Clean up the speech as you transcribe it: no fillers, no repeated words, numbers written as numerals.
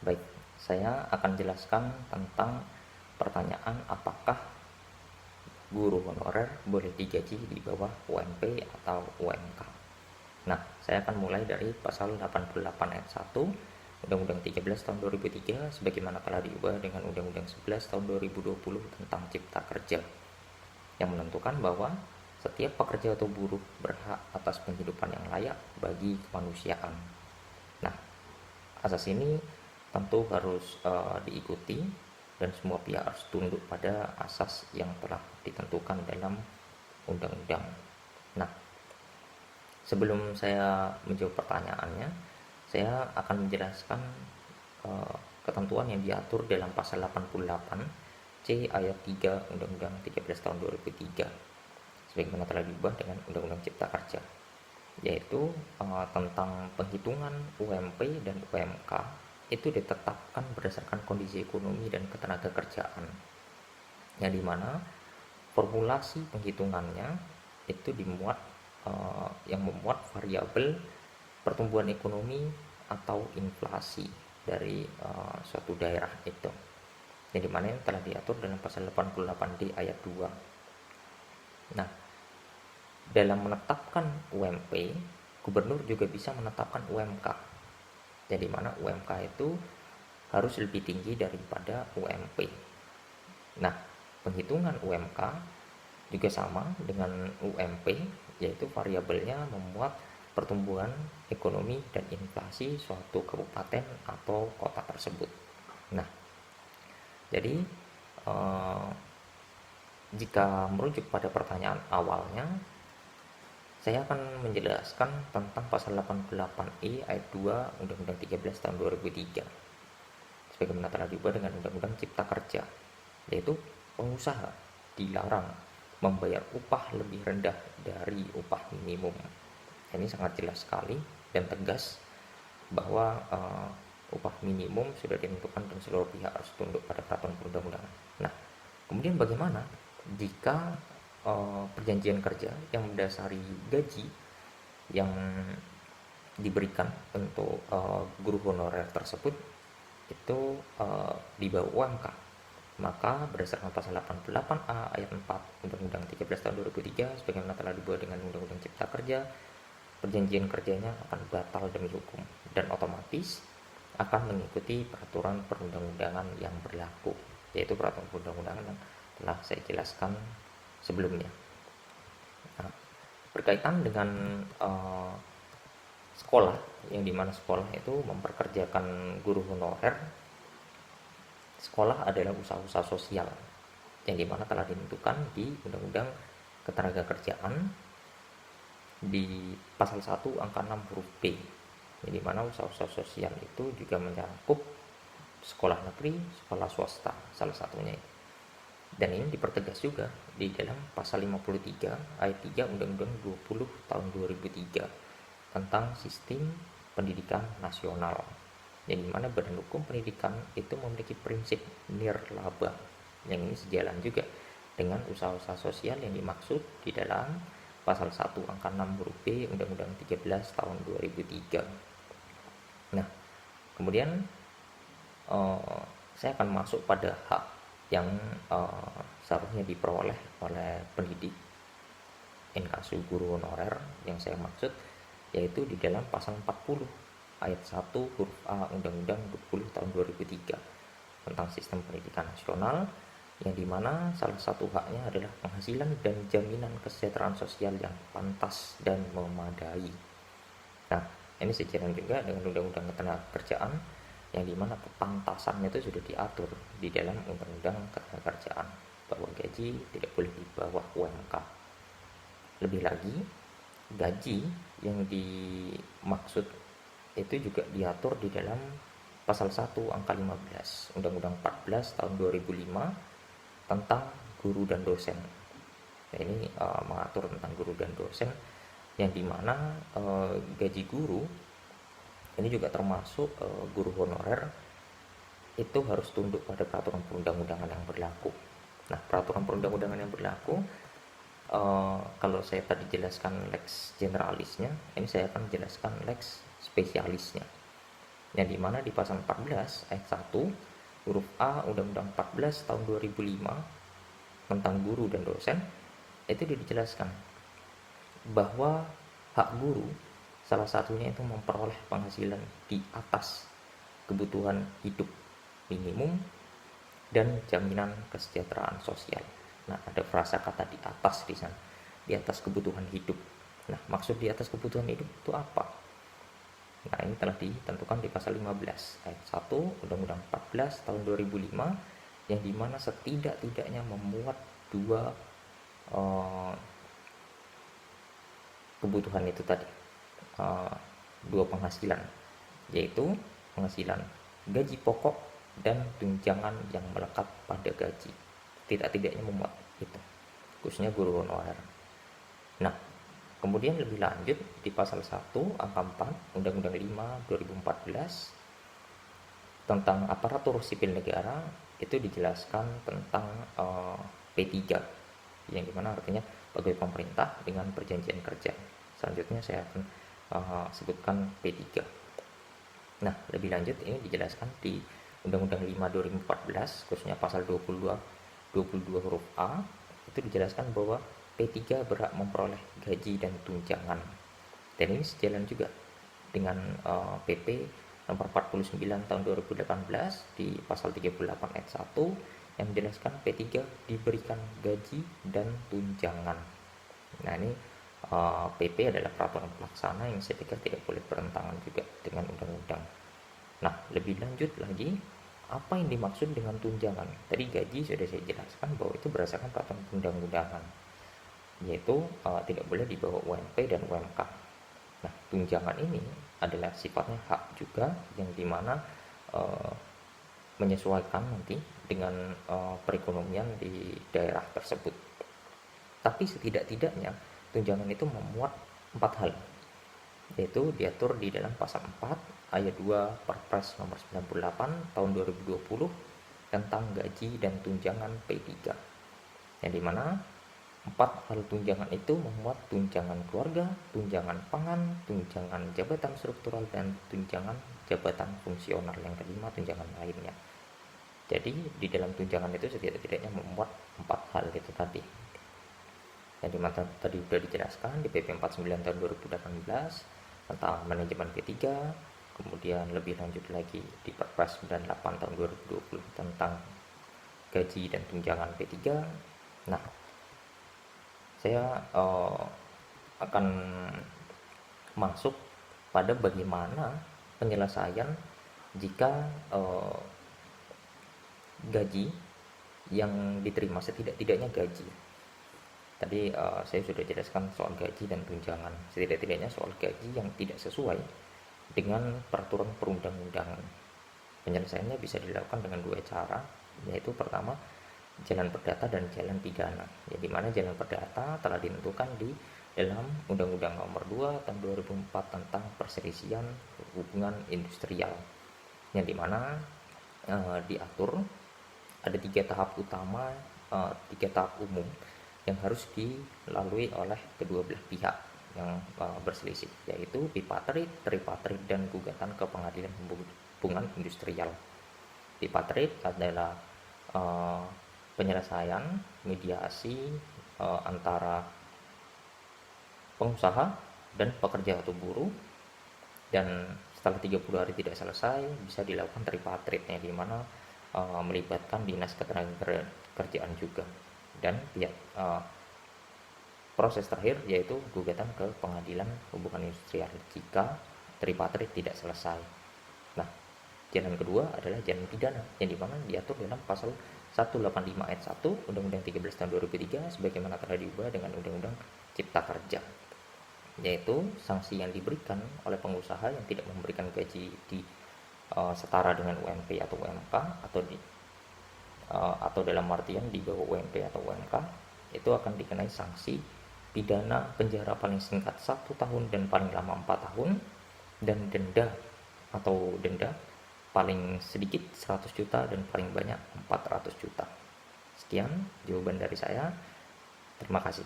Baik, saya akan jelaskan tentang pertanyaan apakah guru honorer boleh digaji di bawah UMP atau UMK. Nah, saya akan mulai dari pasal 88 ayat 1 Undang-Undang 13 tahun 2003 sebagaimana telah diubah dengan Undang-Undang 11 tahun 2020 tentang Cipta Kerja yang menentukan bahwa setiap pekerja atau buruh berhak atas penghidupan yang layak bagi kemanusiaan. Nah, asas ini tentu harus diikuti dan semua pihak harus tunduk pada asas yang telah ditentukan dalam undang-undang. Nah, sebelum saya menjawab pertanyaannya, saya akan menjelaskan ketentuan yang diatur dalam pasal 88 C ayat 3 Undang-Undang 13 tahun 2003 sebagaimana telah diubah dengan Undang-Undang Cipta Kerja, yaitu tentang penghitungan UMP dan UMK itu ditetapkan berdasarkan kondisi ekonomi dan ketenaga kerjaan, yang dimana formulasi penghitungannya itu yang memuat variabel pertumbuhan ekonomi atau inflasi dari suatu daerah itu, yang dimana yang telah diatur dalam pasal 88D ayat 2. Nah, dalam menetapkan UMP, gubernur juga bisa menetapkan UMK, yang dimana UMK itu harus lebih tinggi daripada UMP. Nah, penghitungan UMK juga sama dengan UMP, yaitu variabelnya memuat pertumbuhan ekonomi dan inflasi suatu kabupaten atau kota tersebut. Nah, jadi jika merujuk pada pertanyaan awalnya, saya akan menjelaskan tentang pasal 88I ayat 2 Undang-Undang 13 tahun 2003 sebagaimana telah diubah dengan Undang-Undang Cipta Kerja, yaitu pengusaha dilarang membayar upah lebih rendah dari upah minimum. Ini sangat jelas sekali dan tegas bahwa upah minimum sudah ditentukan dan seluruh pihak harus tunduk pada peraturan perundang-undangan. Nah, kemudian bagaimana jika perjanjian kerja yang mendasari gaji yang diberikan untuk guru honorer tersebut itu di bawah UMK? Maka berdasarkan pasal 88A ayat 4 Undang-Undang 13 tahun 2003 sebagaimana telah dibuat dengan Undang-Undang Cipta Kerja, perjanjian kerjanya akan batal demi hukum dan otomatis akan mengikuti peraturan perundang-undangan yang berlaku, yaitu peraturan perundang-undangan yang telah saya jelaskan sebelumnya. Nah, berkaitan dengan sekolah, yang dimana sekolah itu memperkerjakan guru honorer, sekolah adalah usaha-usaha sosial yang dimana telah ditentukan di Undang-Undang Ketenagakerjaan di pasal 1 angka 6 huruf B, yang dimana usaha-usaha sosial itu juga mencakup sekolah negeri, sekolah swasta salah satunya. Dan ini dipertegas juga di dalam pasal 53 ayat 3 Undang-Undang 20 tahun 2003 tentang sistem pendidikan nasional, yang dimana Badan Hukum Pendidikan itu memiliki prinsip nirlaba, yang ini sejalan juga dengan usaha-usaha sosial yang dimaksud di dalam pasal 1 angka 6 huruf B Undang-Undang 13 tahun 2003. Nah, kemudian saya akan masuk pada hak yang seharusnya diperoleh oleh pendidik inkasu guru honorer yang saya maksud, yaitu di dalam pasal 40 ayat 1 huruf A Undang-Undang 20 tahun 2003 tentang sistem pendidikan nasional, yang dimana salah satu haknya adalah penghasilan dan jaminan kesejahteraan sosial yang pantas dan memadai. Nah, ini sejalan juga dengan Undang-Undang Ketenagakerjaan, yang dimana kepantasan itu sudah diatur di dalam Undang-Undang Ketenagakerjaan bahwa gaji tidak boleh di bawah UMK. Lebih lagi, gaji yang dimaksud itu juga diatur di dalam pasal 1 angka 15 Undang-Undang 14 tahun 2005 tentang guru dan dosen. Nah, ini mengatur tentang guru dan dosen, yang dimana gaji guru ini juga termasuk guru honorer itu harus tunduk pada peraturan perundang-undangan yang berlaku. Nah, peraturan perundang-undangan yang berlaku, kalau saya tadi jelaskan lex generalisnya, ini saya akan jelaskan lex spesialisnya. yang dimana di pasal 14 ayat 1 huruf A Undang-Undang 14 tahun 2005 tentang guru dan dosen itu dijelaskan bahwa hak guru salah satunya itu memperoleh penghasilan di atas kebutuhan hidup minimum dan jaminan kesejahteraan sosial. Nah, ada frasa kata di atas di sana, di atas kebutuhan hidup. Nah, maksud di atas kebutuhan hidup itu apa? Nah, ini telah ditentukan di pasal 15 ayat 1 Undang-Undang 14 tahun 2005 yang dimana setidak-tidaknya memuat dua kebutuhan itu tadi, dua penghasilan, yaitu penghasilan gaji pokok dan tunjangan yang melekat pada gaji. Tidak-tidaknya memuat itu, khususnya guru honorer. Nah, kemudian lebih lanjut di pasal 1 angka 4 Undang-Undang 5 2014 tentang aparatur sipil negara itu dijelaskan tentang P3 yang dimana artinya pegawai pemerintah dengan perjanjian kerja. Selanjutnya saya akan sebutkan P3. Nah, lebih lanjut ini dijelaskan di Undang-Undang 5 2014 khususnya pasal 22 huruf A itu dijelaskan bahwa P3 berhak memperoleh gaji dan tunjangan. Dan ini sejalan juga dengan PP nomor 49 tahun 2018 di pasal 38 ayat 1 yang menjelaskan P3 diberikan gaji dan tunjangan. Nah, ini PP adalah peraturan pelaksana yang saya pikir tidak boleh bertentangan juga dengan undang-undang. Nah, lebih lanjut lagi, apa yang dimaksud dengan tunjangan? Tadi gaji sudah saya jelaskan bahwa itu berdasarkan peraturan undang-undangan, yaitu tidak boleh di bawah UMP dan UMK. Nah, tunjangan ini adalah sifatnya hak juga yang dimana menyesuaikan nanti dengan perekonomian di daerah tersebut. Tapi setidak-tidaknya tunjangan itu memuat 4 hal, yaitu diatur di dalam pasal 4 ayat 2 Perpres nomor 98 tahun 2020 tentang gaji dan tunjangan P3, yang dimana 4 hal tunjangan itu memuat tunjangan keluarga, tunjangan pangan, tunjangan jabatan struktural, dan tunjangan jabatan fungsional. Yang kelima, tunjangan lainnya. Jadi di dalam tunjangan itu setidak-tidaknya memuat 4 hal itu tadi. Yang dimana tadi sudah dijelaskan di PP 49 tahun 2018 tentang manajemen P3, kemudian lebih lanjut lagi di Perpres 98 tahun 2020 tentang gaji dan tunjangan P3. Nah, saya akan masuk pada bagaimana penyelesaian jika gaji yang diterima setidak-tidaknya gaji. Tadi saya sudah jelaskan soal gaji dan tunjangan. Setidak-tidaknya soal gaji yang tidak sesuai dengan peraturan perundang-undangan. Penyelesaiannya bisa dilakukan dengan 2 cara, yaitu pertama jalan perdata dan jalan pidana. Jadi mana jalan perdata telah ditentukan di dalam Undang-Undang Nomor 2 tahun 2004 tentang perselisihan hubungan industrial, yang dimana diatur ada 3 tahap utama, 3 tahap umum yang harus dilalui oleh kedua belah pihak yang berselisih, yaitu bipartit, tripartit, dan gugatan ke pengadilan hubungan industrial. Bipartit adalah penyelesaian mediasi antara pengusaha dan pekerja atau buruh, dan setelah 30 hari tidak selesai bisa dilakukan tripartitnya, di mana melibatkan dinas ketenagakerjaan juga, dan pihak proses terakhir yaitu gugatan ke pengadilan hubungan industrial jika tripartit tidak selesai. Nah, jalan kedua adalah jalan pidana, yang dimana diatur dalam pasal 185 ayat 1 Undang-Undang 13 tahun 2003 sebagaimana telah diubah dengan Undang-Undang Cipta Kerja, yaitu sanksi yang diberikan oleh pengusaha yang tidak memberikan gaji di setara dengan UMP atau UMK atau dalam artian di bawah UMP atau UMK, itu akan dikenai sanksi pidana penjara paling singkat 1 tahun dan paling lama 4 tahun, dan denda paling sedikit 100 juta dan paling banyak 400 juta. Sekian jawaban dari saya. Terima kasih.